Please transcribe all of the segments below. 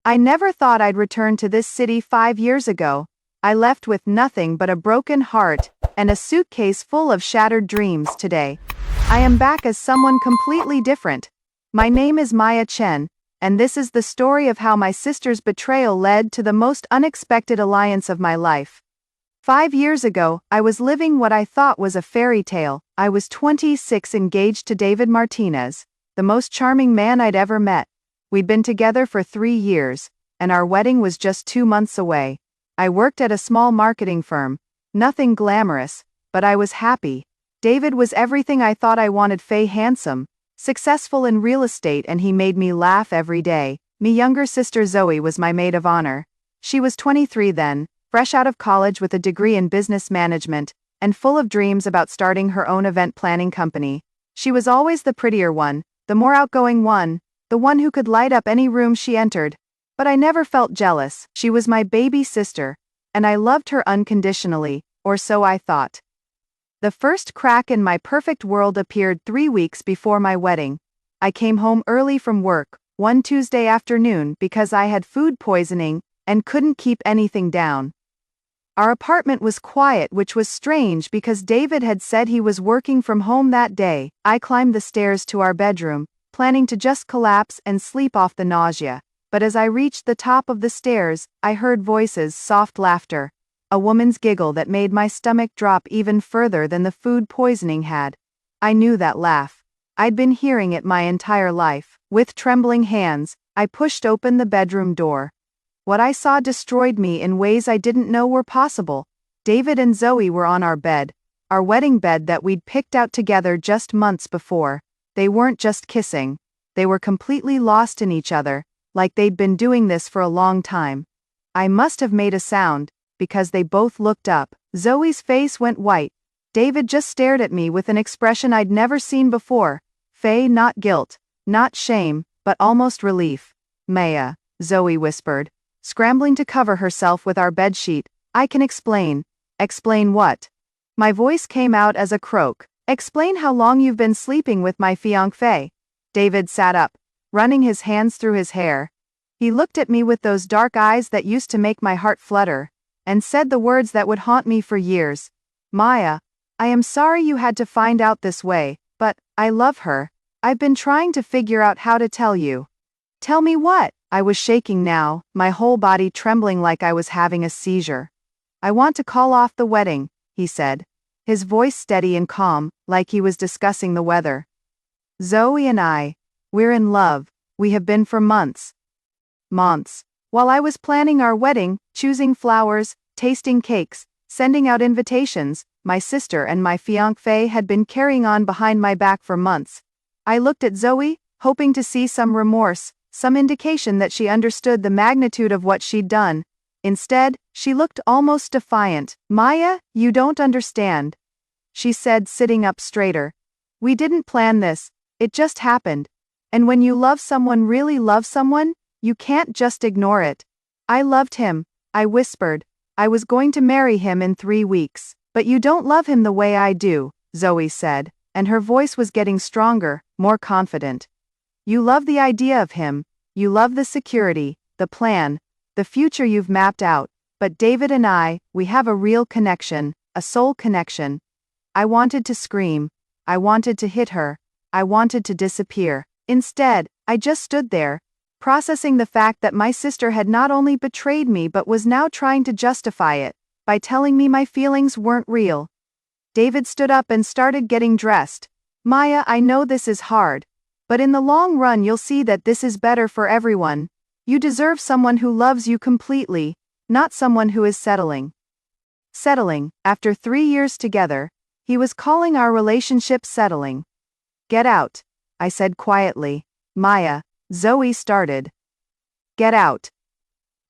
I never thought I'd return to this city 5 years ago. I left with nothing but a broken heart and a suitcase full of shattered dreams today. I am back as someone completely different. My name is Maya Chen, and this is the story of how my sister's betrayal led to the most unexpected alliance of my life. 5 years ago, I was living what I thought was a fairy tale. I was 26, engaged to David Martinez, the most charming man I'd ever met. We'd been together for 3 years, and our wedding was just 2 months away. I worked at a small marketing firm. Nothing glamorous, but I was happy. David was everything I thought I wanted. Handsome, successful in real estate, and he made me laugh every day. My younger sister Zoe was my maid of honor. She was 23 then, fresh out of college with a degree in business management, and full of dreams about starting her own event planning company. She was always the prettier one, the more outgoing one, the one who could light up any room she entered. But I never felt jealous. She was my baby sister, and I loved her unconditionally, or so I thought. The first crack in my perfect world appeared 3 weeks before my wedding. I came home early from work, one Tuesday afternoon, because I had food poisoning and couldn't keep anything down. Our apartment was quiet, which was strange because David had said he was working from home that day. I climbed the stairs to our bedroom, planning to just collapse and sleep off the nausea. But as I reached the top of the stairs, I heard voices, soft laughter, a woman's giggle that made my stomach drop even further than the food poisoning had. I knew that laugh. I'd been hearing it my entire life. With trembling hands, I pushed open the bedroom door. What I saw destroyed me in ways I didn't know were possible. David and Zoe were on our bed, our wedding bed that we'd picked out together just months before. They weren't just kissing. They were completely lost in each other, like they'd been doing this for a long time. I must have made a sound, because they both looked up. Zoe's face went white. David just stared at me with an expression I'd never seen before. Not guilt, not shame, but almost relief. Maya, Zoe whispered, scrambling to cover herself with our bedsheet. I can explain. Explain what? My voice came out as a croak. Explain how long you've been sleeping with my fiancé. David sat up, running his hands through his hair. He looked at me with those dark eyes that used to make my heart flutter, and said the words that would haunt me for years. Maya, I am sorry you had to find out this way, but I love her. I've been trying to figure out how to tell you. Tell me what? I was shaking now, my whole body trembling like I was having a seizure. I want to call off the wedding, he said, his voice steady and calm, like he was discussing the weather. Zoe and we're in love. We have been for months. Months. While I was planning our wedding, choosing flowers, tasting cakes, sending out invitations, my sister and my fiancé had been carrying on behind my back for months. I looked at Zoe, hoping to see some remorse, some indication that she understood the magnitude of what she'd done. Instead, she looked almost defiant. Maya, you don't understand, she said, sitting up straighter. We didn't plan this. It just happened. And when you love someone, really love someone, you can't just ignore it. I loved him, I whispered. I was going to marry him in 3 weeks. But you don't love him the way I do, Zoe said, and her voice was getting stronger, more confident. You love the idea of him. You love the security, the plan, the future you've mapped out. But David and we have a real connection, a soul connection. I wanted to scream. I wanted to hit her. I wanted to disappear. Instead, I just stood there, processing the fact that my sister had not only betrayed me but was now trying to justify it by telling me my feelings weren't real. David stood up and started getting dressed. Maya, I know this is hard, but in the long run you'll see that this is better for everyone. You deserve someone who loves you completely, not someone who is settling. Settling, after 3 years together, he was calling our relationship settling. Get out, I said quietly. Maya, Zoe started. Get out.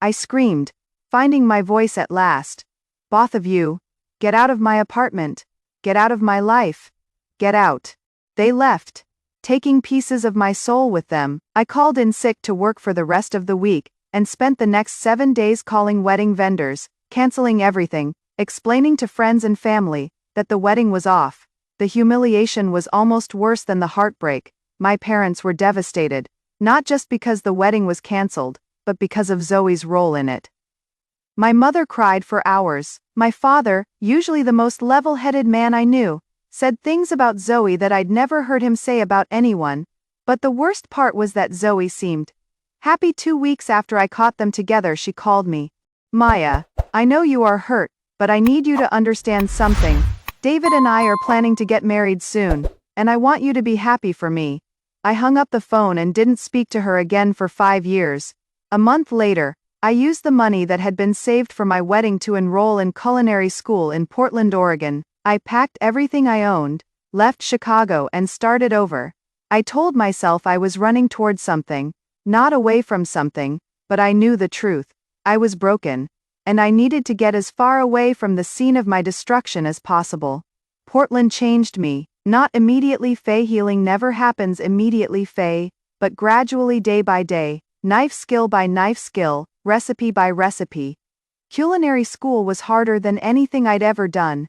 I screamed, finding my voice at last. Both of you, get out of my apartment. Get out of my life. Get out. They left, taking pieces of my soul with them. I called in sick to work for the rest of the week, and spent the next 7 days calling wedding vendors, canceling everything, explaining to friends and family that the wedding was off. The humiliation was almost worse than the heartbreak. My parents were devastated, not just because the wedding was canceled, but because of Zoe's role in it. My mother cried for hours. My father, usually the most level-headed man I knew, said things about Zoe that I'd never heard him say about anyone, but the worst part was that Zoe seemed happy. 2 weeks after I caught them together, she called me. Maya, I know you are hurt, but I need you to understand something. David and I are planning to get married soon, and I want you to be happy for me. I hung up the phone and didn't speak to her again for 5 years. A month later, I used the money that had been saved for my wedding to enroll in culinary school in Portland, Oregon. I packed everything I owned, left Chicago, and started over. I told myself I was running towards something, not away from something, but I knew the truth. I was broken, and I needed to get as far away from the scene of my destruction as possible. Portland changed me, not immediately. Healing never happens immediately, but gradually, day by day, knife skill by knife skill, recipe by recipe. Culinary school was harder than anything I'd ever done.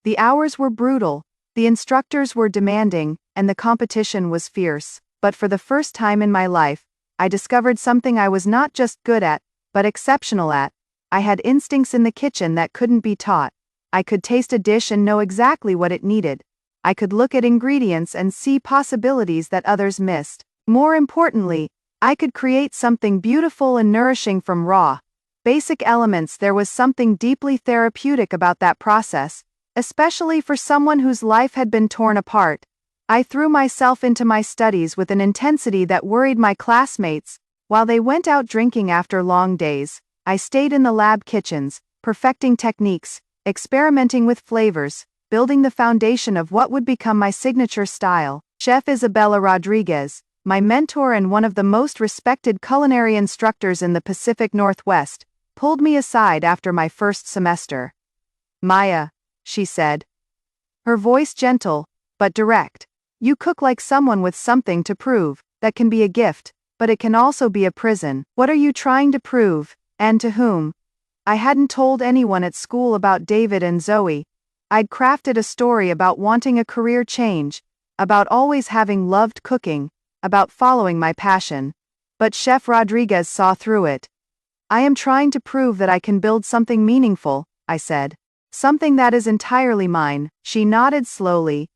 The hours were brutal, the instructors were demanding, and the competition was fierce. But for the first time in my life, I discovered something I was not just good at, but exceptional at. I had instincts in the kitchen that couldn't be taught. I could taste a dish and know exactly what it needed. I could look at ingredients and see possibilities that others missed. More importantly, I could create something beautiful and nourishing from raw, basic elements. There was something deeply therapeutic about that process, especially for someone whose life had been torn apart. I threw myself into my studies with an intensity that worried my classmates. While they went out drinking after long days, I stayed in the lab kitchens, perfecting techniques, experimenting with flavors, building the foundation of what would become my signature style. Chef Isabella Rodriguez, my mentor and one of the most respected culinary instructors in the Pacific Northwest, pulled me aside after my first semester. Maya, she said, her voice gentle, but direct, you cook like someone with something to prove. That can be a gift, but it can also be a prison. What are you trying to prove, and to whom? I hadn't told anyone at school about David and Zoe. I'd crafted a story about wanting a career change, about always having loved cooking, about following my passion. But Chef Rodriguez saw through it. I am trying to prove that I can build something meaningful, I said. Something that is entirely mine. She nodded slowly.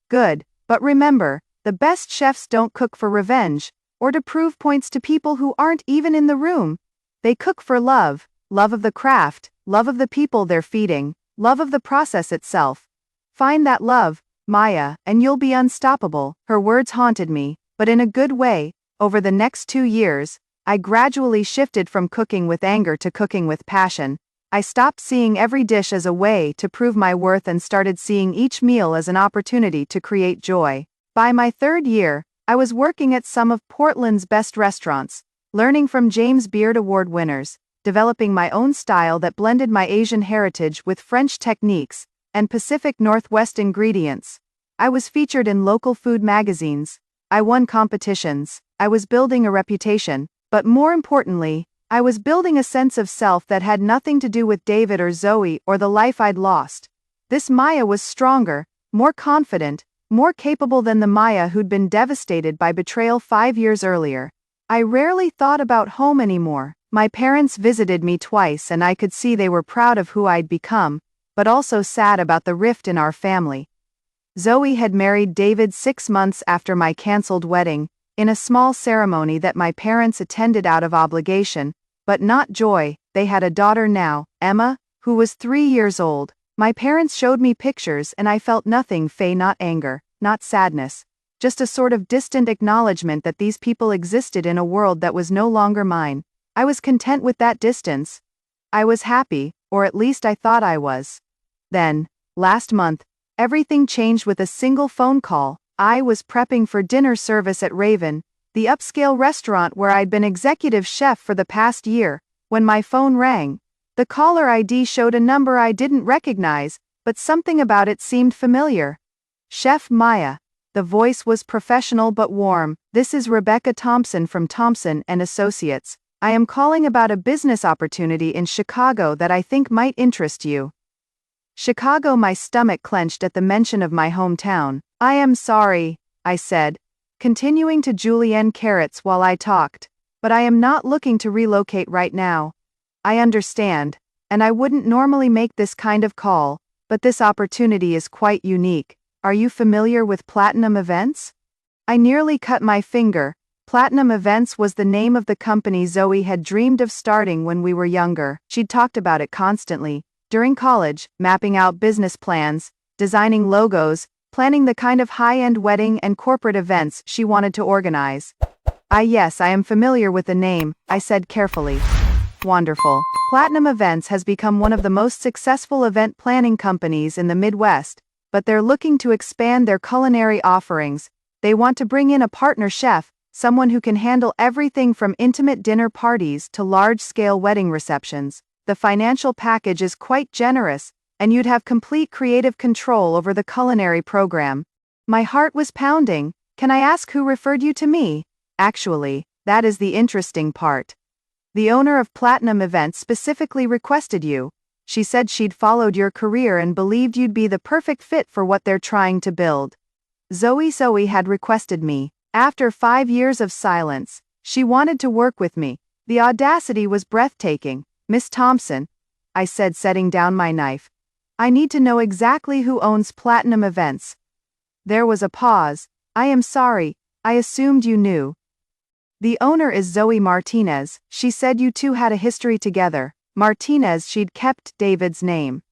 Good, but remember, the best chefs don't cook for revenge, or to prove points to people who aren't even in the room. They cook for love, love of the craft, love of the people they're feeding, love of the process itself. Find that love, Maya, and you'll be unstoppable. Her words haunted me, but in a good way. Over the next 2 years, I gradually shifted from cooking with anger to cooking with passion. I stopped seeing every dish as a way to prove my worth and started seeing each meal as an opportunity to create joy. By my 3rd year, I was working at some of Portland's best restaurants, learning from James Beard Award winners, developing my own style that blended my Asian heritage with French techniques and Pacific Northwest ingredients. I was featured in local food magazines. I won competitions. I was building a reputation, but more importantly, I was building a sense of self that had nothing to do with David or Zoe or the life I'd lost. This Maya was stronger, more confident, more capable than the Maya who'd been devastated by betrayal 5 years earlier. I rarely thought about home anymore. My parents visited me twice and I could see they were proud of who I'd become, but also sad about the rift in our family. Zoe had married David 6 months after my canceled wedding, in a small ceremony that my parents attended out of obligation, but not joy. They had a daughter now, Emma, who was 3 years old. My parents showed me pictures and I felt nothing, not anger, not sadness, just a sort of distant acknowledgement that these people existed in a world that was no longer mine. I was content with that distance. I was happy, or at least I thought I was. Then, last month, everything changed with a single phone call. I was prepping for dinner service at Raven, the upscale restaurant where I'd been executive chef for the past year, when my phone rang. The caller ID showed a number I didn't recognize, but something about it seemed familiar. Chef Maya. The voice was professional but warm. This is Rebecca Thompson from Thompson and Associates. I am calling about a business opportunity in Chicago that I think might interest you. Chicago. My stomach clenched at the mention of my hometown. I am sorry, I said, continuing to julienne carrots while I talked. But I am not looking to relocate right now. I understand, and I wouldn't normally make this kind of call, but this opportunity is quite unique. Are you familiar with Platinum Events? I nearly cut my finger. Platinum Events was the name of the company Zoe had dreamed of starting when we were younger. She'd talked about it constantly. During college, mapping out business plans, designing logos, planning the kind of high-end wedding and corporate events she wanted to organize. Yes, I am familiar with the name, I said carefully. Wonderful. Platinum Events has become one of the most successful event planning companies in the Midwest, but they're looking to expand their culinary offerings. They want to bring in a partner chef, someone who can handle everything from intimate dinner parties to large-scale wedding receptions. The financial package is quite generous, and you'd have complete creative control over the culinary program. My heart was pounding. Can I ask who referred you to me? Actually, that is the interesting part. The owner of Platinum Events specifically requested you. She said she'd followed your career and believed you'd be the perfect fit for what they're trying to build. Zoe had requested me. After 5 years of silence, she wanted to work with me. The audacity was breathtaking. Miss Thompson, I said, setting down my knife. I need to know exactly who owns Platinum Events. There was a pause. I am sorry, I assumed you knew. The owner is Zoe Martinez. She said you two had a history together. Martinez, she'd kept David's name.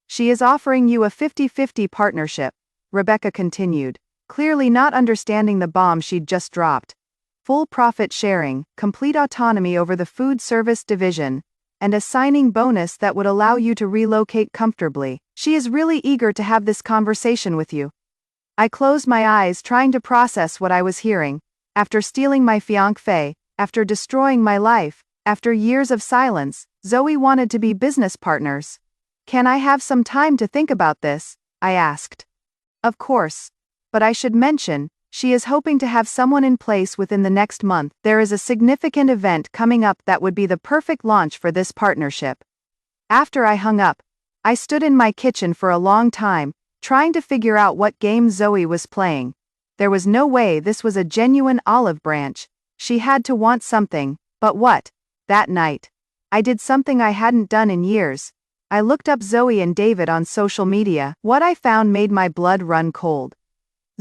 She is offering you a 50-50 partnership, Rebecca continued, clearly not understanding the bomb she'd just dropped. Full profit sharing, complete autonomy over the food service division, and a signing bonus that would allow you to relocate comfortably. She is really eager to have this conversation with you. I closed my eyes, trying to process what I was hearing. After stealing my fiancé, after destroying my life, after years of silence, Zoe wanted to be business partners. Can I have some time to think about this? I asked. Of course. But I should mention, she is hoping to have someone in place within the next month. There is a significant event coming up that would be the perfect launch for this partnership. After I hung up, I stood in my kitchen for a long time, trying to figure out what game Zoe was playing. There was no way this was a genuine olive branch. She had to want something, but what? That night, I did something I hadn't done in years. I looked up Zoe and David on social media. What I found made my blood run cold.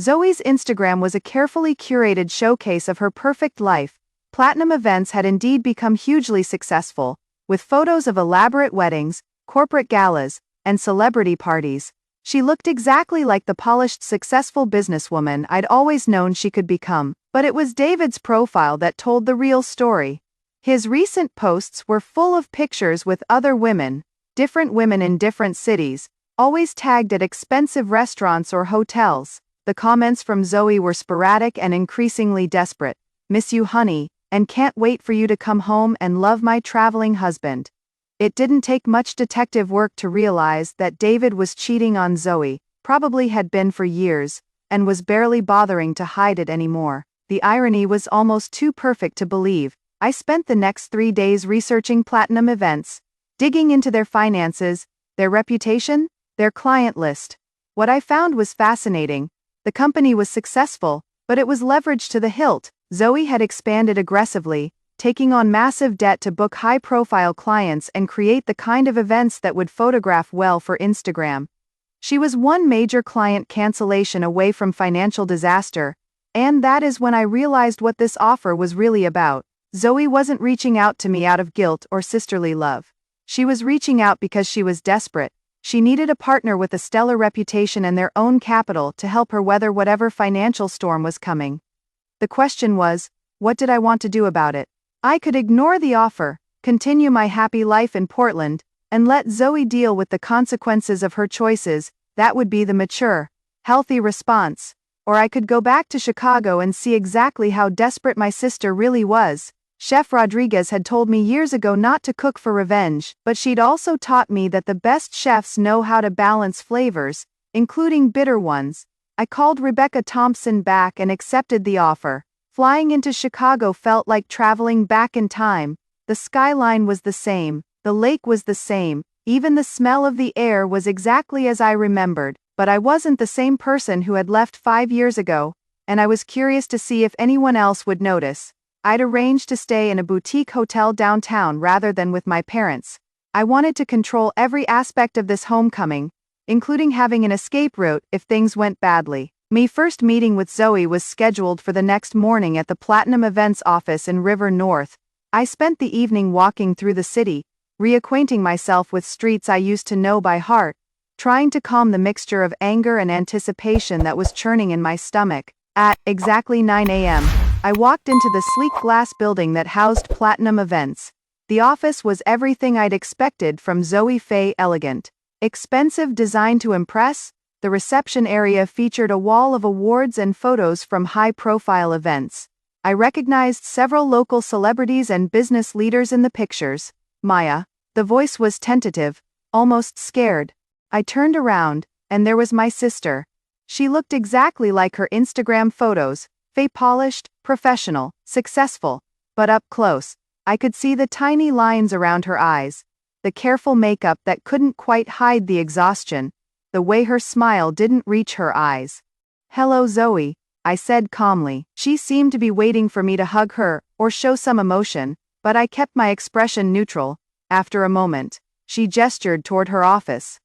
Zoe's Instagram was a carefully curated showcase of her perfect life. Platinum Events had indeed become hugely successful, with photos of elaborate weddings, corporate galas, and celebrity parties. She looked exactly like the polished, successful businesswoman I'd always known she could become, but it was David's profile that told the real story. His recent posts were full of pictures with other women, different women in different cities, always tagged at expensive restaurants or hotels. The comments from Zoe were sporadic and increasingly desperate. Miss you, honey, and can't wait for you to come home and love my traveling husband. It didn't take much detective work to realize that David was cheating on Zoe, probably had been for years, and was barely bothering to hide it anymore. The irony was almost too perfect to believe. I spent the next 3 days researching Platinum Events, digging into their finances, their reputation, their client list. What I found was fascinating. The company was successful, but it was leveraged to the hilt. Zoe had expanded aggressively, taking on massive debt to book high-profile clients and create the kind of events that would photograph well for Instagram. She was one major client cancellation away from financial disaster, and that is when I realized what this offer was really about. Zoe wasn't reaching out to me out of guilt or sisterly love. She was reaching out because she was desperate. She needed a partner with a stellar reputation and their own capital to help her weather whatever financial storm was coming. The question was, what did I want to do about it? I could ignore the offer, continue my happy life in Portland, and let Zoe deal with the consequences of her choices. That would be the mature, healthy response. Or I could go back to Chicago and see exactly how desperate my sister really was. Chef Rodriguez had told me years ago not to cook for revenge, but she'd also taught me that the best chefs know how to balance flavors, including bitter ones. I called Rebecca Thompson back and accepted the offer. Flying into Chicago felt like traveling back in time. The skyline was the same, the lake was the same, even the smell of the air was exactly as I remembered, but I wasn't the same person who had left 5 years ago, and I was curious to see if anyone else would notice. I'd arranged to stay in a boutique hotel downtown rather than with my parents. I wanted to control every aspect of this homecoming, including having an escape route if things went badly. My first meeting with Zoe was scheduled for the next morning at the Platinum Events office in River North. I spent the evening walking through the city, reacquainting myself with streets I used to know by heart, trying to calm the mixture of anger and anticipation that was churning in my stomach. At exactly 9 a.m., I walked into the sleek glass building that housed Platinum Events. The office was everything I'd expected from Zoe Faye Elegant. Expensive, designed to impress. The reception area featured a wall of awards and photos from high-profile events. I recognized several local celebrities and business leaders in the pictures. Maya. The voice was tentative, almost scared. I turned around, and there was my sister. She looked exactly like her Instagram photos, polished, professional, successful. But up close, I could see the tiny lines around her eyes, the careful makeup that couldn't quite hide the exhaustion, the way her smile didn't reach her eyes. "Hello, Zoe," I said calmly. She seemed to be waiting for me to hug her or show some emotion, but I kept my expression neutral. After a moment, she gestured toward her office.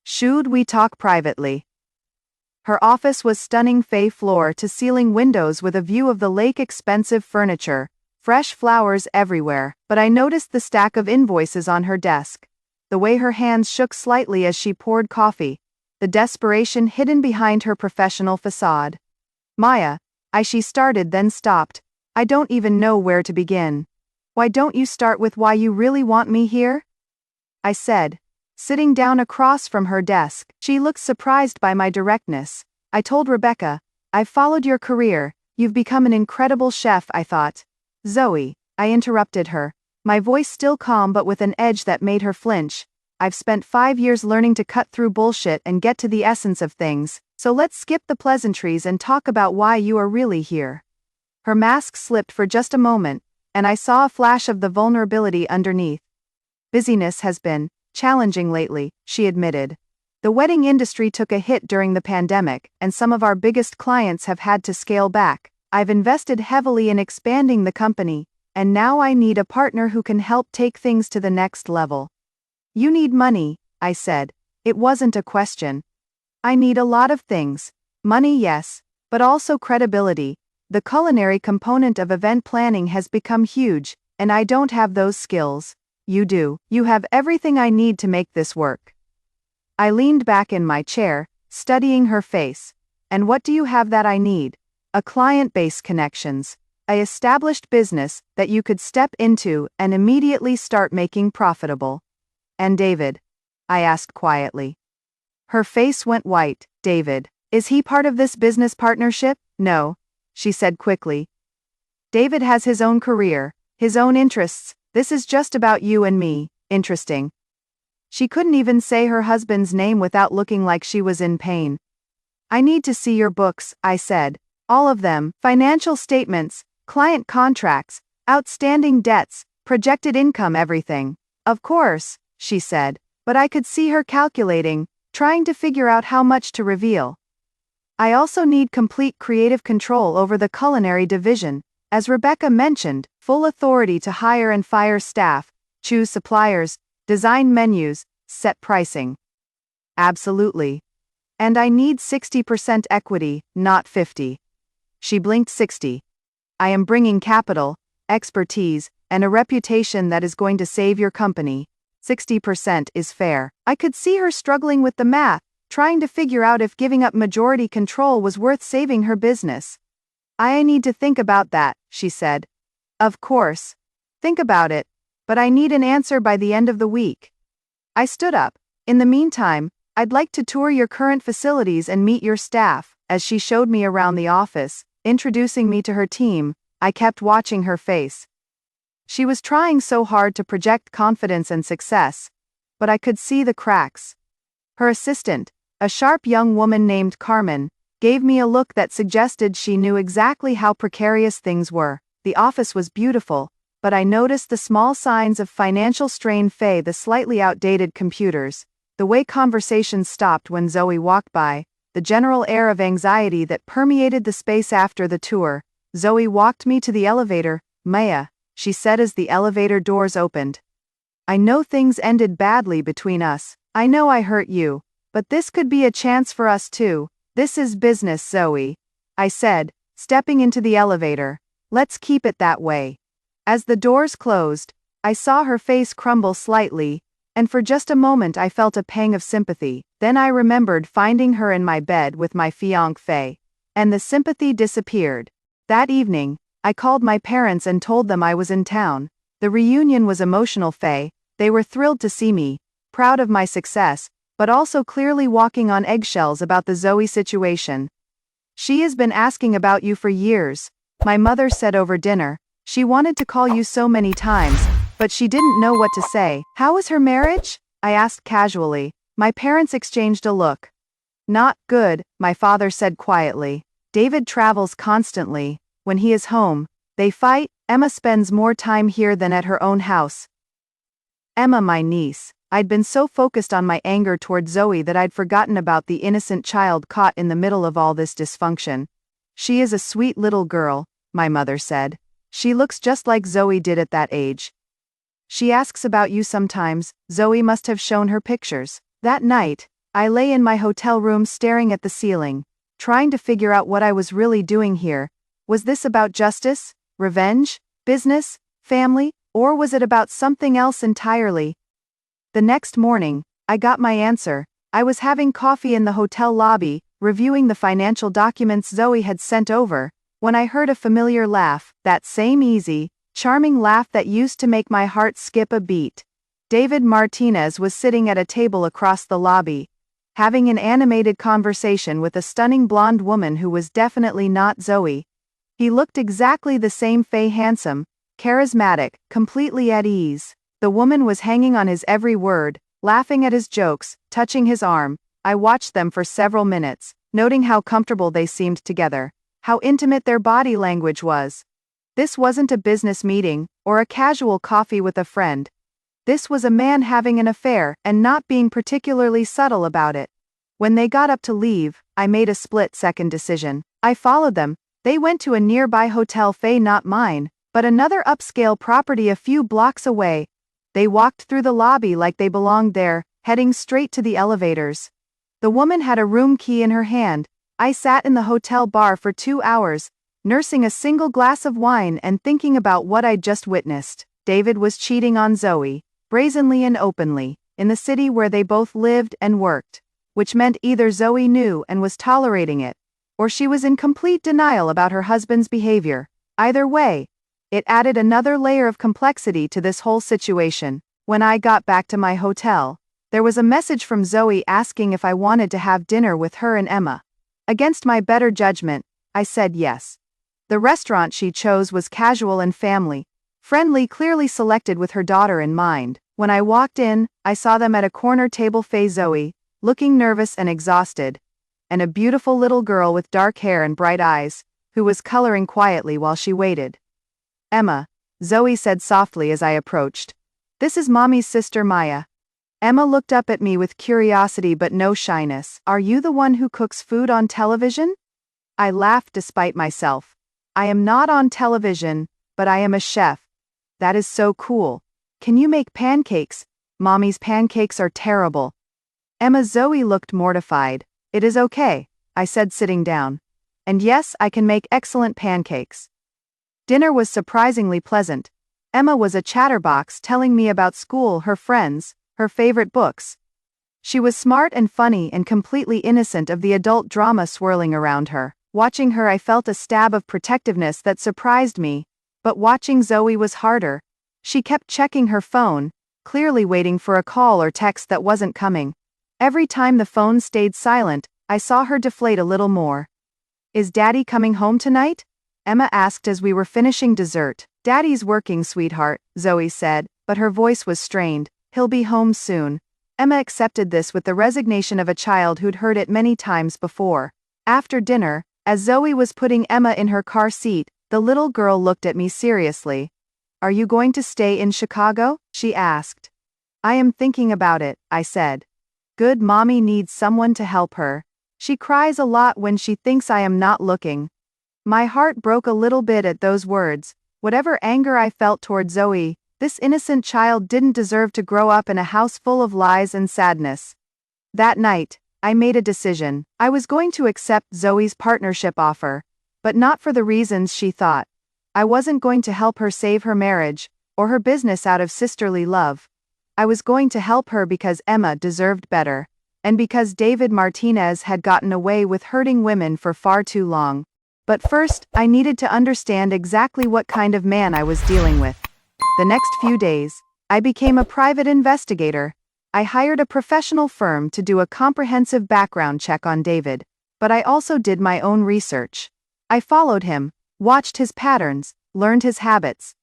"Should we talk privately?" Her office was stunning, floor-to-ceiling windows with a view of the lake, expensive furniture, fresh flowers everywhere, but I noticed the stack of invoices on her desk, the way her hands shook slightly as she poured coffee, the desperation hidden behind her professional facade. "Maya," she started, then stopped. "I don't even know where to begin." "Why don't you start with why you really want me here?" I said, sitting down across from her desk. She looked surprised by my directness. "I told Rebecca, I've followed your career, you've become an incredible chef," I thought. "Zoe," I interrupted her, my voice still calm but with an edge that made her flinch. "I've spent 5 years learning to cut through bullshit and get to the essence of things, so let's skip the pleasantries and talk about why you are really here." Her mask slipped for just a moment, and I saw a flash of the vulnerability underneath. "Busyness has been challenging lately," she admitted. "The wedding industry took a hit during the pandemic, and some of our biggest clients have had to scale back. I've invested heavily in expanding the company, and now I need a partner who can help take things to the next level." "You need money," I said. It wasn't a question. "I need a lot of things. Money, yes, but also credibility. The culinary component of event planning has become huge, and I don't have those skills. You do. You have everything I need to make this work." I leaned back in my chair, studying her face. "And what do you have that I need?" "A client base, connections. A established business that you could step into and immediately start making profitable." "And David?" I asked quietly. Her face went white. "David. Is he part of this business partnership?" "No," she said quickly. "David has his own career, his own interests. This is just about you and me." "Interesting." She couldn't even say her husband's name without looking like she was in pain. "I need to see your books," I said. "All of them. Financial statements, client contracts, outstanding debts, projected income, everything." "Of course," she said, but I could see her calculating, trying to figure out how much to reveal. "I also need complete creative control over the culinary division. As Rebecca mentioned, full authority to hire and fire staff, choose suppliers, design menus, set pricing." "Absolutely. And I need 60% equity, not 50. She blinked. 60. "I am bringing capital, expertise, and a reputation that is going to save your company. 60% is fair." I could see her struggling with the math, trying to figure out if giving up majority control was worth saving her business. "I need to think about that," she said. "Of course. Think about it, but I need an answer by the end of the week." I stood up. "In the meantime, I'd like to tour your current facilities and meet your staff." As she showed me around the office, introducing me to her team, I kept watching her face. She was trying so hard to project confidence and success, but I could see the cracks. Her assistant, a sharp young woman named Carmen, gave me a look that suggested she knew exactly how precarious things were. The office was beautiful, but I noticed the small signs of financial strain, the slightly outdated computers, the way conversations stopped when Zoe walked by, the general air of anxiety that permeated the space. After the tour, Zoe walked me to the elevator, Maya, she said as the elevator doors opened. I know things ended badly between us. I know I hurt you. But this could be a chance for us too. This is business, Zoe, I said, stepping into the elevator. Let's keep it that way. As the doors closed, I saw her face crumble slightly, and for just a moment I felt a pang of sympathy. Then I remembered finding her in my bed with my fiancé, and the sympathy disappeared. That evening, I called my parents and told them I was in town. The reunion was emotional, Faye. They were thrilled to see me, proud of my success, but also clearly walking on eggshells about the Zoe situation. She has been asking about you for years, my mother said over dinner. She wanted to call you so many times, but she didn't know what to say. How is her marriage? I asked casually. My parents exchanged a look. Not good, my father said quietly. David travels constantly. When he is home, they fight. Emma spends more time here than at her own house. Emma, my niece. I'd been so focused on my anger toward Zoe that I'd forgotten about the innocent child caught in the middle of all this dysfunction. She is a sweet little girl, my mother said. She looks just like Zoe did at that age. She asks about you sometimes. Zoe must have shown her pictures. That night, I lay in my hotel room staring at the ceiling, trying to figure out what I was really doing here. Was this about justice, revenge, business, family, or was it about something else entirely? The next morning, I got my answer. I was having coffee in the hotel lobby, reviewing the financial documents Zoe had sent over, when I heard a familiar laugh, that same easy, charming laugh that used to make my heart skip a beat. David Martinez was sitting at a table across the lobby, having an animated conversation with a stunning blonde woman who was definitely not Zoe. He looked exactly the same, Faye, handsome, charismatic, completely at ease. The woman was hanging on his every word, laughing at his jokes, touching his arm. I watched them for several minutes, noting how comfortable they seemed together, how intimate their body language was. This wasn't a business meeting, or a casual coffee with a friend. This was a man having an affair and not being particularly subtle about it. When they got up to leave, I made a split-second decision. I followed them. They went to a nearby hotel, Faye, not mine, but another upscale property a few blocks away. They walked through the lobby like they belonged there, heading straight to the elevators. The woman had a room key in her hand. I sat in the hotel bar for 2 hours, nursing a single glass of wine and thinking about what I'd just witnessed. David was cheating on Zoe, brazenly and openly, in the city where they both lived and worked, which meant either Zoe knew and was tolerating it, or she was in complete denial about her husband's behavior. Either way, it added another layer of complexity to this whole situation. When I got back to my hotel, there was a message from Zoe asking if I wanted to have dinner with her and Emma. Against my better judgment, I said yes. The restaurant she chose was casual and family-friendly, clearly selected with her daughter in mind. When I walked in, I saw them at a corner table, Faye, Zoe, looking nervous and exhausted, and a beautiful little girl with dark hair and bright eyes, who was coloring quietly while she waited. Emma, Zoe said softly as I approached. This is Mommy's sister, Maya. Emma looked up at me with curiosity but no shyness. Are you the one who cooks food on television? I laughed despite myself. I am not on television, but I am a chef. That is so cool. Can you make pancakes? Mommy's pancakes are terrible. Emma, Zoe looked mortified. It is okay, I said, sitting down. And yes, I can make excellent pancakes. Dinner was surprisingly pleasant. Emma was a chatterbox, telling me about school, her friends, her favorite books. She was smart and funny and completely innocent of the adult drama swirling around her. Watching her, I felt a stab of protectiveness that surprised me, but watching Zoe was harder. She kept checking her phone, clearly waiting for a call or text that wasn't coming. Every time the phone stayed silent, I saw her deflate a little more. Is Daddy coming home tonight? Emma asked as we were finishing dessert. Daddy's working, sweetheart, Zoe said, but her voice was strained. He'll be home soon. Emma accepted this with the resignation of a child who'd heard it many times before. After dinner, as Zoe was putting Emma in her car seat, the little girl looked at me seriously. Are you going to stay in Chicago? She asked. I am thinking about it, I said. Good, Mommy needs someone to help her. She cries a lot when she thinks I am not looking. My heart broke a little bit at those words, Whatever anger I felt toward Zoe, this innocent child didn't deserve to grow up in a house full of lies and sadness. That night, I made a decision. I was going to accept Zoe's partnership offer, but not for the reasons she thought. I wasn't going to help her save her marriage, or her business out of sisterly love. I was going to help her because Emma deserved better, and because David Martinez had gotten away with hurting women for far too long. But first, I needed to understand exactly what kind of man I was dealing with. The next few days, I became a private investigator. I hired a professional firm to do a comprehensive background check on David, but I also did my own research. I followed him, watched his patterns, learned his habits.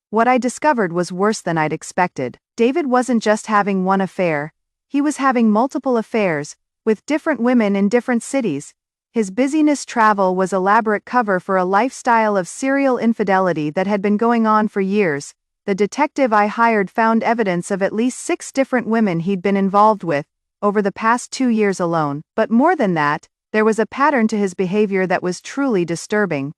What I discovered was worse than I'd expected. David wasn't just having one affair, he was having multiple affairs, with different women in different cities. His business travel was elaborate cover for a lifestyle of serial infidelity that had been going on for years. The detective I hired found evidence of at least 6 different women he'd been involved with, over the past 2 years alone. But more than that, there was a pattern to his behavior that was truly disturbing.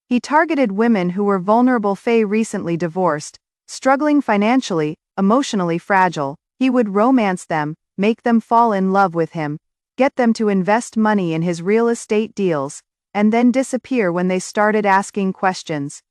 He targeted women who were vulnerable, recently divorced, struggling financially, emotionally fragile. He would romance them, make them fall in love with him, get them to invest money in his real estate deals, and then disappear when they started asking questions.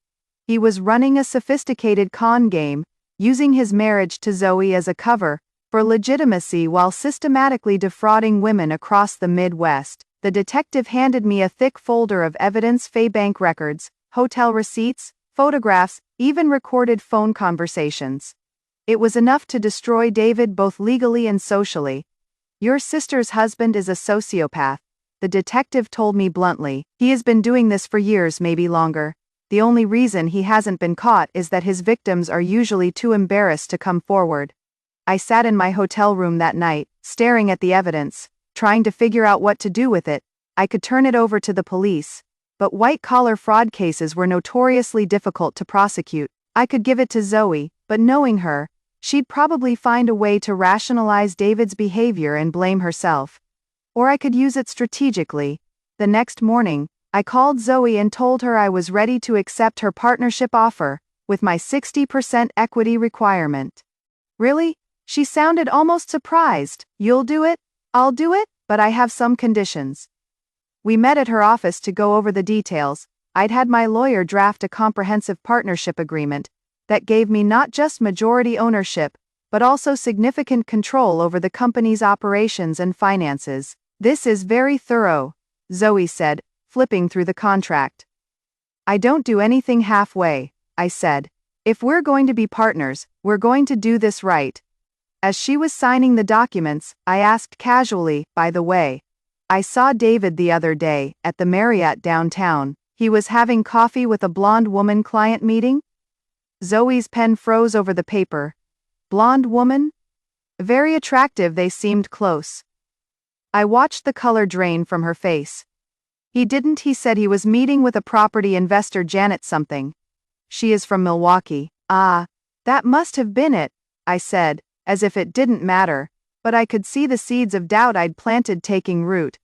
He was running a sophisticated con game, using his marriage to Zoe as a cover for legitimacy while systematically defrauding women across the Midwest. The detective handed me a thick folder of evidence: bank records, hotel receipts, photographs, even recorded phone conversations. It was enough to destroy David both legally and socially. "Your sister's husband is a sociopath," the detective told me bluntly. "He has been doing this for years, maybe longer. The only reason he hasn't been caught is that his victims are usually too embarrassed to come forward." I sat in my hotel room that night, staring at the evidence, trying to figure out what to do with it. I could turn it over to the police, but white-collar fraud cases were notoriously difficult to prosecute. I could give it to Zoe, but knowing her, she'd probably find a way to rationalize David's behavior and blame herself. Or I could use it strategically. The next morning, I called Zoe and told her I was ready to accept her partnership offer, with my 60% equity requirement. "Really?" She sounded almost surprised. "You'll do it?" "I'll do it, but I have some conditions." We met at her office to go over the details. I'd had my lawyer draft a comprehensive partnership agreement that gave me not just majority ownership, but also significant control over the company's operations and finances. "This is very thorough," Zoe said, flipping through the contract. "I don't do anything halfway," I said. "If we're going to be partners, we're going to do this right." As she was signing the documents, I asked casually, "By the way, I saw David the other day, at the Marriott downtown. He was having coffee with a blonde woman." "Client meeting?" Zoe's pen froze over the paper. "Blonde woman?" "Very attractive. They seemed close." I watched the color drain from her face. He said he was meeting with a property investor, Janet something. She is from Milwaukee." "Ah, that must have been it," I said, as if it didn't matter, but I could see the seeds of doubt I'd planted taking root.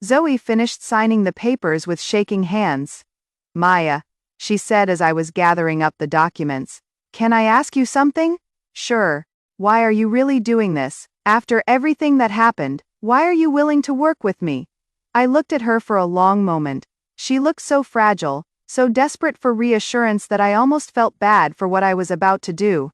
Zoe finished signing the papers with shaking hands. "Maya," she said as I was gathering up the documents, "can I ask you something?" "Sure. Why are you really doing this? After everything that happened, why are you willing to work with me?" I looked at her for a long moment. She looked so fragile, so desperate for reassurance that I almost felt bad for what I was about to do.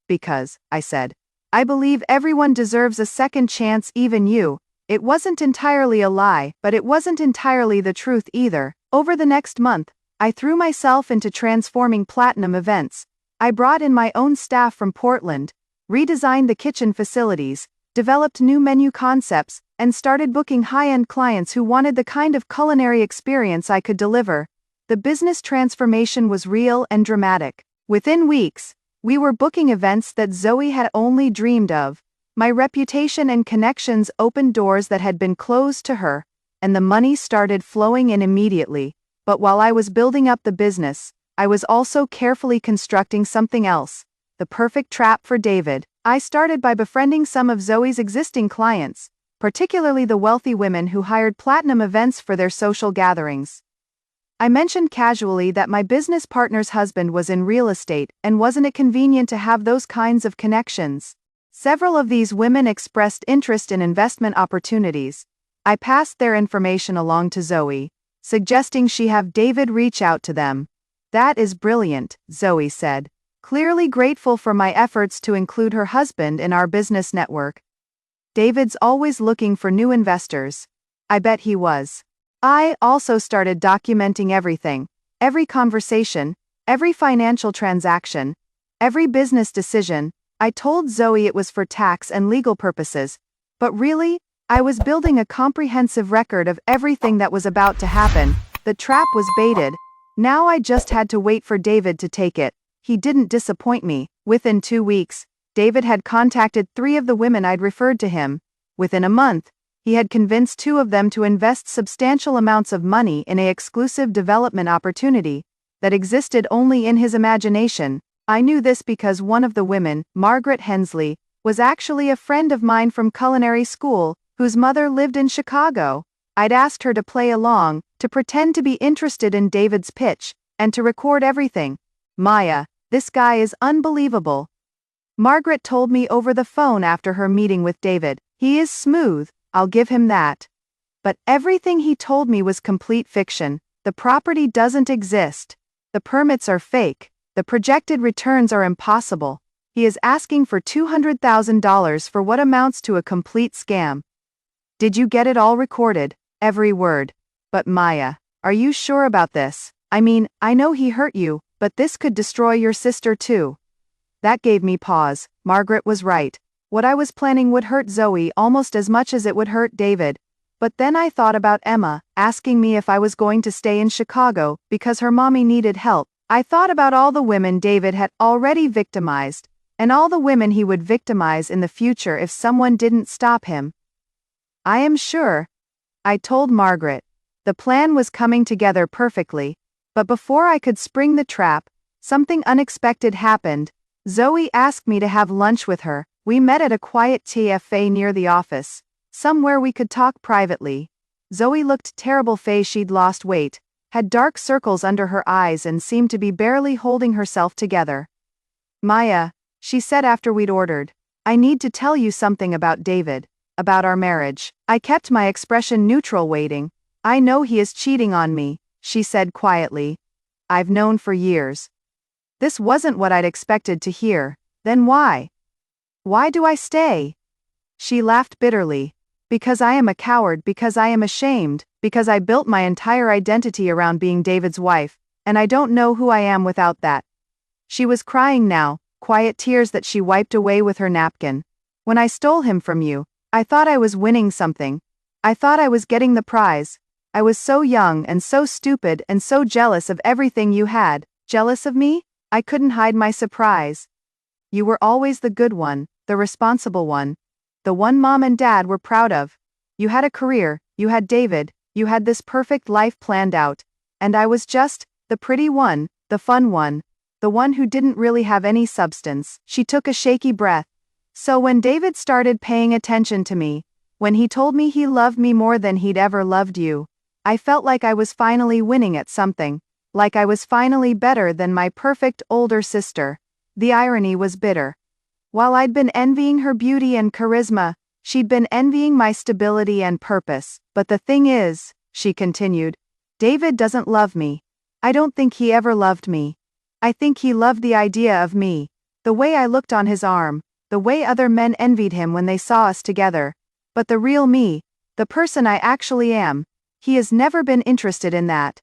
"Because," I said, "I believe everyone deserves a second chance, even you." It wasn't entirely a lie, but it wasn't entirely the truth either. Over the next month, I threw myself into transforming Platinum Events. I brought in my own staff from Portland, redesigned the kitchen facilities, developed new menu concepts, and started booking high-end clients who wanted the kind of culinary experience I could deliver. The business transformation was real and dramatic. Within weeks, we were booking events that Zoe had only dreamed of. My reputation and connections opened doors that had been closed to her, and the money started flowing in immediately. But while I was building up the business, I was also carefully constructing something else, the perfect trap for David. I started by befriending some of Zoe's existing clients, particularly the wealthy women who hired Platinum Events for their social gatherings. I mentioned casually that my business partner's husband was in real estate, and wasn't it convenient to have those kinds of connections? Several of these women expressed interest in investment opportunities. I passed their information along to Zoe, suggesting she have David reach out to them. That is brilliant, Zoe said, clearly grateful for my efforts to include her husband in our business network. David's always looking for new investors. I bet he was. I also started documenting everything, every conversation, every financial transaction, every business decision. I told Zoe it was for tax and legal purposes, but really, I was building a comprehensive record of everything that was about to happen. The trap was baited. Now I just had to wait for David to take it. He didn't disappoint me. Within 2 weeks, David had contacted 3 of the women I'd referred to him. Within a month, he had convinced 2 of them to invest substantial amounts of money in an exclusive development opportunity that existed only in his imagination. I knew this because one of the women, Margaret Hensley, was actually a friend of mine from culinary school, whose mother lived in Chicago. I'd asked her to play along, to pretend to be interested in David's pitch, and to record everything. Maya, this guy is unbelievable. Margaret told me over the phone after her meeting with David. He is smooth, I'll give him that. But everything he told me was complete fiction. The property doesn't exist. The permits are fake. The projected returns are impossible. He is asking for $200,000 for what amounts to a complete scam. Did you get it all recorded? Every word. But Maya, are you sure about this? I mean, I know he hurt you, but this could destroy your sister too. That gave me pause. Margaret was right. What I was planning would hurt Zoe almost as much as it would hurt David. But then I thought about Emma, asking me if I was going to stay in Chicago, because her mommy needed help. I thought about all the women David had already victimized, and all the women he would victimize in the future if someone didn't stop him. I am sure, I told Margaret. The plan was coming together perfectly, but before I could spring the trap, something unexpected happened. Zoe asked me to have lunch with her. We met at a quiet cafe near the office, somewhere we could talk privately. Zoe looked terrible. She'd lost weight, had dark circles under her eyes, and seemed to be barely holding herself together. Maya, she said after we'd ordered, I need to tell you something about David, about our marriage. I kept my expression neutral, waiting. I know he is cheating on me, she said quietly. I've known for years. This wasn't what I'd expected to hear. Then why? Why do I stay? She laughed bitterly. Because I am a coward, because I am ashamed, because I built my entire identity around being David's wife, and I don't know who I am without that. She was crying now, quiet tears that she wiped away with her napkin. When I stole him from you, I thought I was winning something. I thought I was getting the prize. I was so young and so stupid and so jealous of everything you had. Jealous of me? I couldn't hide my surprise. You were always the good one, the responsible one. The one Mom and Dad were proud of. You had a career, you had David, you had this perfect life planned out. And I was just, the pretty one, the fun one, the one who didn't really have any substance. She took a shaky breath. So when David started paying attention to me, when he told me he loved me more than he'd ever loved you, I felt like I was finally winning at something, like I was finally better than my perfect older sister. The irony was bitter. While I'd been envying her beauty and charisma, she'd been envying my stability and purpose. But the thing is, she continued, David doesn't love me. I don't think he ever loved me. I think he loved the idea of me, the way I looked on his arm, the way other men envied him when they saw us together. But the real me, the person I actually am, he has never been interested in that.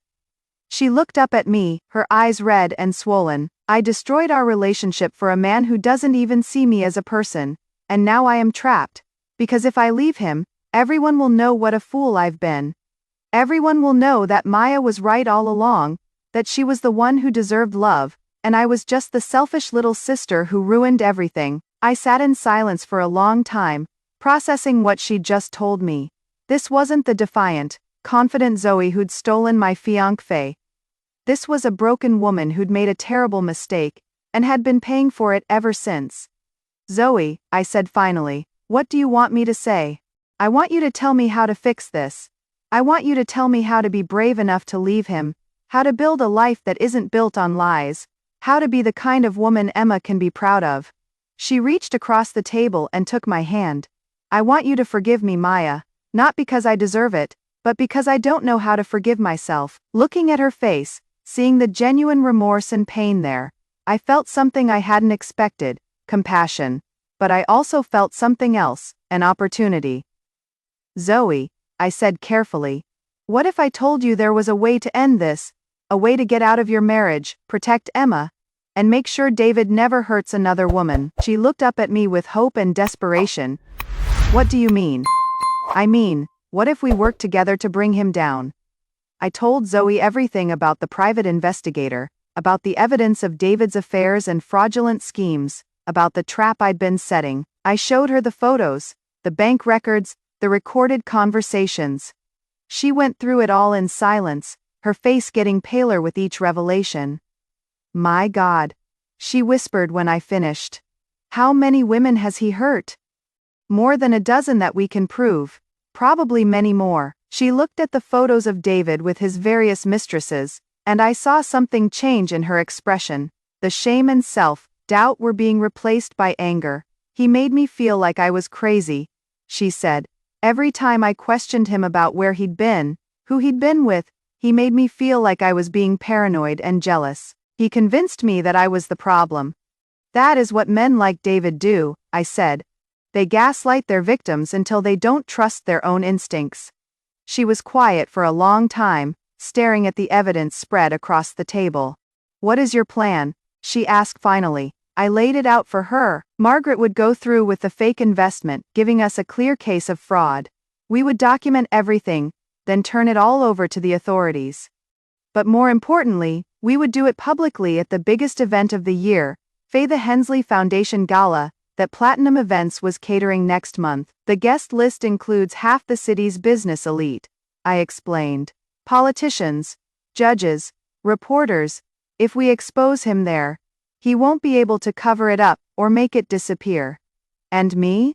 She looked up at me, her eyes red and swollen. I destroyed our relationship for a man who doesn't even see me as a person, and now I am trapped. Because if I leave him, everyone will know what a fool I've been. Everyone will know that Maya was right all along, that she was the one who deserved love, and I was just the selfish little sister who ruined everything. I sat in silence for a long time, processing what she'd just told me. This wasn't the defiant, confident Zoe who'd stolen my fiancé. This was a broken woman who'd made a terrible mistake, and had been paying for it ever since. Zoe, I said finally, what do you want me to say? I want you to tell me how to fix this. I want you to tell me how to be brave enough to leave him, How to build a life that isn't built on lies. How to be the kind of woman Emma can be proud of. She reached across the table and took my hand. I want you to forgive me, Maya, not because I deserve it, but because I don't know how to forgive myself. Looking at her face, seeing the genuine remorse and pain there, I felt something I hadn't expected, compassion. But I also felt something else, an opportunity. Zoe, I said carefully, what if I told you there was a way to end this, a way to get out of your marriage, protect Emma, and make sure David never hurts another woman? She looked up at me with hope and desperation. What do you mean? I mean, what if we work together to bring him down? I told Zoe everything about the private investigator, about the evidence of David's affairs and fraudulent schemes, about the trap I'd been setting. I showed her the photos, the bank records, the recorded conversations. She went through it all in silence, her face getting paler with each revelation. My God, she whispered when I finished. How many women has he hurt? More than a dozen that we can prove. Probably many more. She looked at the photos of David with his various mistresses, and I saw something change in her expression. The shame and self-doubt were being replaced by anger. He made me feel like I was crazy, she said. Every time I questioned him about where he'd been, who he'd been with, he made me feel like I was being paranoid and jealous. He convinced me that I was the problem. That is what men like David do, I said. They gaslight their victims until they don't trust their own instincts. She was quiet for a long time, staring at the evidence spread across the table. What is your plan? She asked finally. I laid it out for her. Margaret would go through with the fake investment, giving us a clear case of fraud. We would document everything, then turn it all over to the authorities. But more importantly, we would do it publicly at the biggest event of the year, the Hensley Foundation Gala, that Platinum Events was catering next month. The guest list includes half the city's business elite, I explained. Politicians, judges, reporters. If we expose him there, he won't be able to cover it up or make it disappear. And me?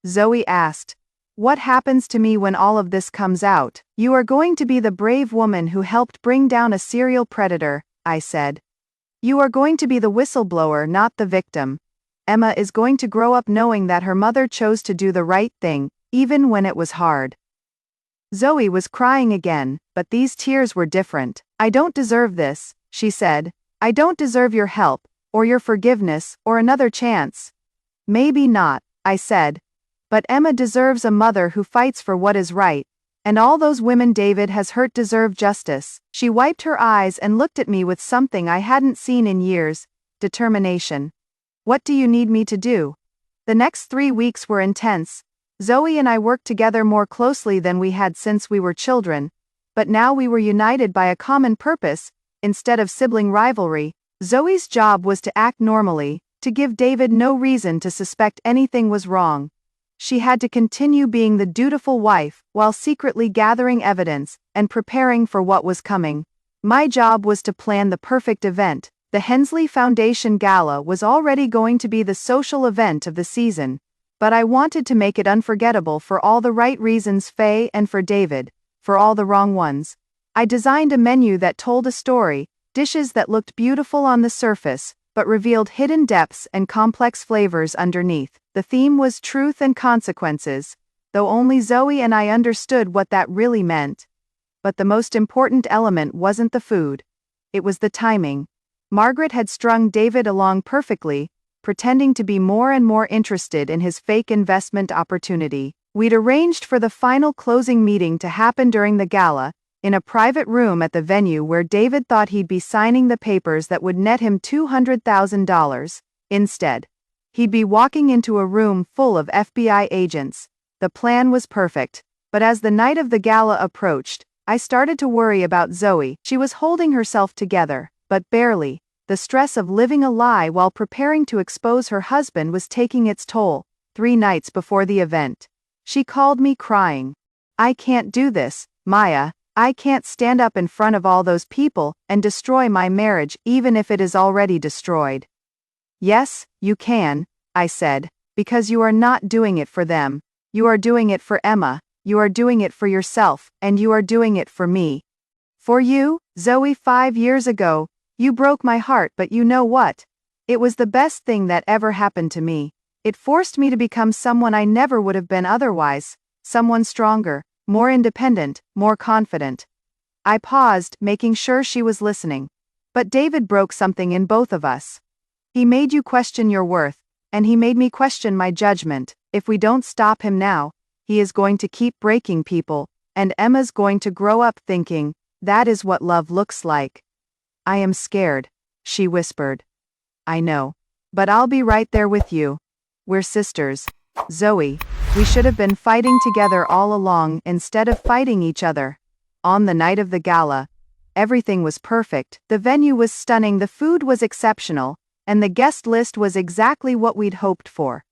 Zoe asked. What happens to me when all of this comes out? You are going to be the brave woman who helped bring down a serial predator, I said. You are going to be the whistleblower, not the victim. Emma is going to grow up knowing that her mother chose to do the right thing, even when it was hard. Zoe was crying again, but these tears were different. I don't deserve this, she said. I don't deserve your help, or your forgiveness, or another chance. Maybe not, I said. But Emma deserves a mother who fights for what is right, and all those women David has hurt deserve justice. She wiped her eyes and looked at me with something I hadn't seen in years, determination. What do you need me to do? The next 3 weeks were intense. Zoe and I worked together more closely than we had since we were children, but now we were united by a common purpose, instead of sibling rivalry. Zoe's job was to act normally, to give David no reason to suspect anything was wrong. She had to continue being the dutiful wife, while secretly gathering evidence, and preparing for what was coming. My job was to plan the perfect event. The Hensley Foundation Gala was already going to be the social event of the season, but I wanted to make it unforgettable for all the right reasons, and for David, for all the wrong ones. I designed a menu that told a story, dishes that looked beautiful on the surface, but revealed hidden depths and complex flavors underneath. The theme was truth and consequences, though only Zoe and I understood what that really meant. But the most important element wasn't the food. It was the timing. Margaret had strung David along perfectly, pretending to be more and more interested in his fake investment opportunity. We'd arranged for the final closing meeting to happen during the gala, in a private room at the venue where David thought he'd be signing the papers that would net him $200,000. Instead, he'd be walking into a room full of FBI agents. The plan was perfect, but as the night of the gala approached, I started to worry about Zoe. She was holding herself together, but barely. The stress of living a lie while preparing to expose her husband was taking its toll. 3 nights before the event, she called me crying. I can't do this, Maya. I can't stand up in front of all those people and destroy my marriage even if it is already destroyed. Yes, you can, I said, because you are not doing it for them. You are doing it for Emma, you are doing it for yourself, and you are doing it for me. For you, Zoe, 5 years ago, you broke my heart, but you know what? It was the best thing that ever happened to me. It forced me to become someone I never would have been otherwise, someone stronger, more independent, more confident. I paused, making sure she was listening. But David broke something in both of us. He made you question your worth, and he made me question my judgment. If we don't stop him now, he is going to keep breaking people, and Emma's going to grow up thinking, that is what love looks like. I am scared, she whispered. I know. But I'll be right there with you. We're sisters. Zoe, we should have been fighting together all along instead of fighting each other. On the night of the gala, everything was perfect, the venue was stunning, the food was exceptional, and the guest list was exactly what we'd hoped for.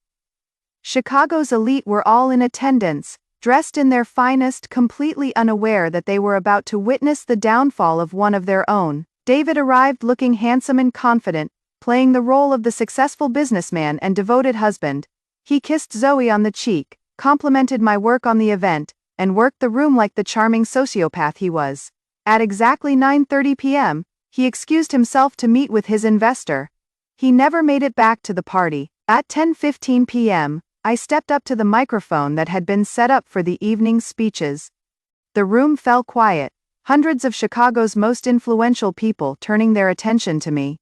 Chicago's elite were all in attendance, dressed in their finest, completely unaware that they were about to witness the downfall of one of their own. David arrived looking handsome and confident, playing the role of the successful businessman and devoted husband. He kissed Zoe on the cheek, complimented my work on the event, and worked the room like the charming sociopath he was. At exactly 9:30 p.m., he excused himself to meet with his investor. He never made it back to the party. At 10:15 p.m., I stepped up to the microphone that had been set up for the evening's speeches. The room fell quiet, hundreds of Chicago's most influential people turning their attention to me.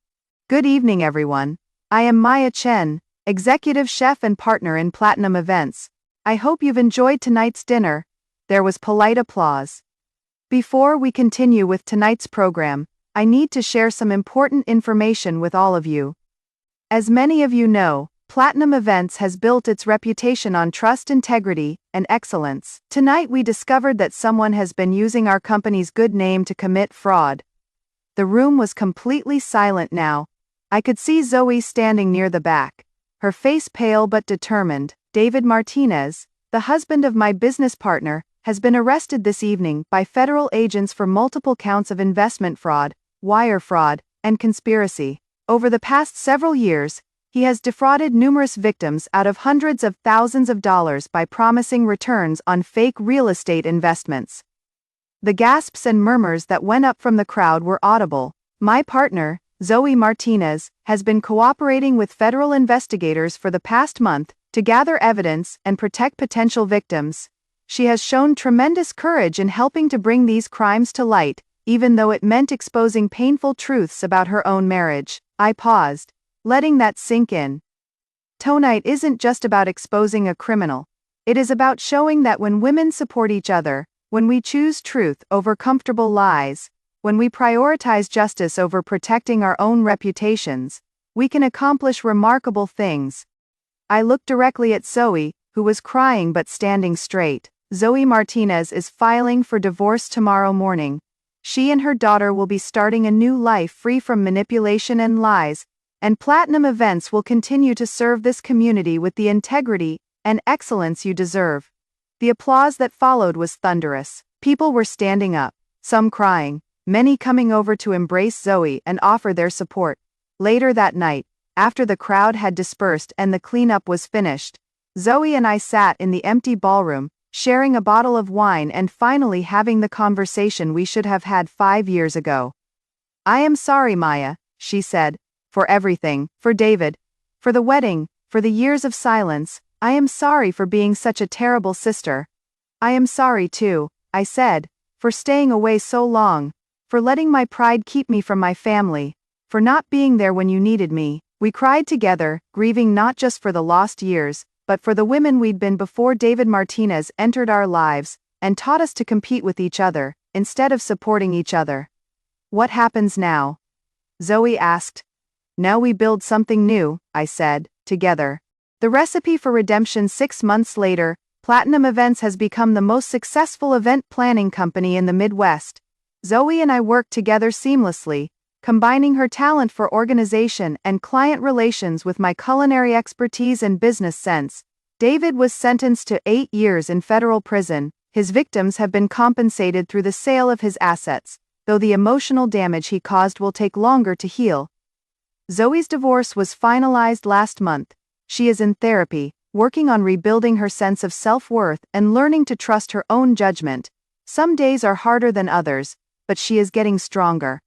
Good evening, everyone. I am Maya Chen, executive chef and partner in Platinum Events. I hope you've enjoyed tonight's dinner. There was polite applause. Before we continue with tonight's program, I need to share some important information with all of you. As many of you know, Platinum Events has built its reputation on trust, integrity, and excellence. Tonight we discovered that someone has been using our company's good name to commit fraud. The room was completely silent now. I could see Zoe standing near the back, her face pale but determined. David Martinez, the husband of my business partner, has been arrested this evening by federal agents for multiple counts of investment fraud, wire fraud, and conspiracy. Over the past several years, he has defrauded numerous victims out of hundreds of thousands of dollars by promising returns on fake real estate investments. The gasps and murmurs that went up from the crowd were audible. My partner, Zoe Martinez, has been cooperating with federal investigators for the past month to gather evidence and protect potential victims. She has shown tremendous courage in helping to bring these crimes to light, even though it meant exposing painful truths about her own marriage. I paused, letting that sink in. Tonight isn't just about exposing a criminal. It is about showing that when women support each other, when we choose truth over comfortable lies, when we prioritize justice over protecting our own reputations, we can accomplish remarkable things. I looked directly at Zoe, who was crying but standing straight. Zoe Martinez is filing for divorce tomorrow morning. She and her daughter will be starting a new life free from manipulation and lies, and Platinum Events will continue to serve this community with the integrity and excellence you deserve. The applause that followed was thunderous. People were standing up, some crying, many coming over to embrace Zoe and offer their support. Later that night, after the crowd had dispersed and the cleanup was finished, Zoe and I sat in the empty ballroom, sharing a bottle of wine and finally having the conversation we should have had 5 years ago. I am sorry, Maya, she said, for everything, for David, for the wedding, for the years of silence. I am sorry for being such a terrible sister. I am sorry too, I said, for staying away so long, for letting my pride keep me from my family, for not being there when you needed me. We cried together, grieving not just for the lost years, but for the women we'd been before David Martinez entered our lives and taught us to compete with each other, instead of supporting each other. What happens now? Zoe asked. Now we build something new, I said, together. The recipe for redemption. 6 months later, Platinum Events has become the most successful event planning company in the Midwest. Zoe and I work together seamlessly, combining her talent for organization and client relations with my culinary expertise and business sense. David was sentenced to 8 years in federal prison. His victims have been compensated through the sale of his assets, though the emotional damage he caused will take longer to heal. Zoe's divorce was finalized last month. She is in therapy, working on rebuilding her sense of self-worth and learning to trust her own judgment. Some days are harder than others, but she is getting stronger.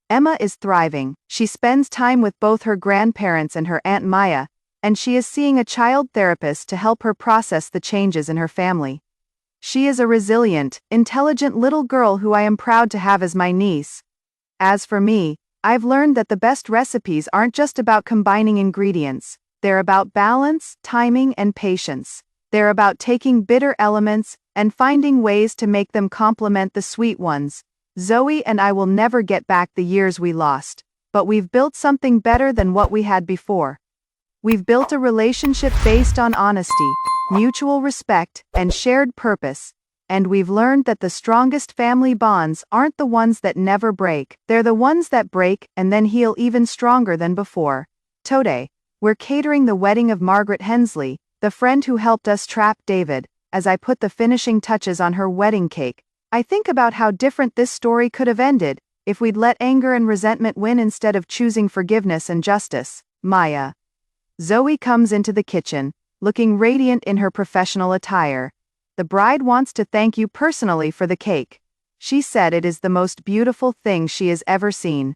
Emma is thriving. She spends time with both her grandparents and her Aunt Maya, and she is seeing a child therapist to help her process the changes in her family. She is a resilient, intelligent little girl who I am proud to have as my niece. As for me, I've learned that the best recipes aren't just about combining ingredients, they're about balance, timing, and patience. They're about taking bitter elements and finding ways to make them complement the sweet ones. Zoe and I will never get back the years we lost, but we've built something better than what we had before. We've built a relationship based on honesty, mutual respect, and shared purpose, and we've learned that the strongest family bonds aren't the ones that never break, they're the ones that break and then heal even stronger than before. Today, we're catering the wedding of Margaret Hensley, the friend who helped us trap David. As I put the finishing touches on her wedding cake, I think about how different this story could have ended if we'd let anger and resentment win instead of choosing forgiveness and justice. Maya. Zoe comes into the kitchen, looking radiant in her professional attire. The bride wants to thank you personally for the cake. She said it is the most beautiful thing she has ever seen.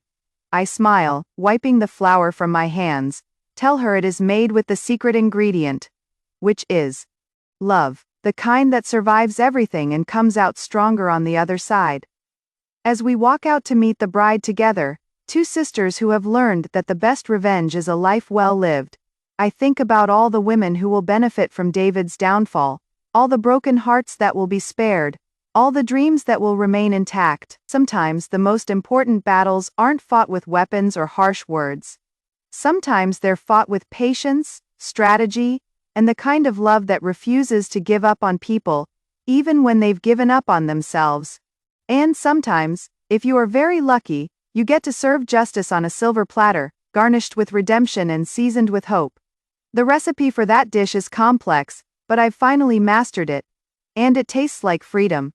I smile, wiping the flour from my hands, tell her it is made with the secret ingredient, which is love, the kind that survives everything and comes out stronger on the other side. As we walk out to meet the bride together, two sisters who have learned that the best revenge is a life well lived, I think about all the women who will benefit from David's downfall, all the broken hearts that will be spared, all the dreams that will remain intact. Sometimes the most important battles aren't fought with weapons or harsh words. Sometimes they're fought with patience, strategy, and the kind of love that refuses to give up on people, even when they've given up on themselves. And sometimes, if you are very lucky, you get to serve justice on a silver platter, garnished with redemption and seasoned with hope. The recipe for that dish is complex, but I've finally mastered it. And it tastes like freedom.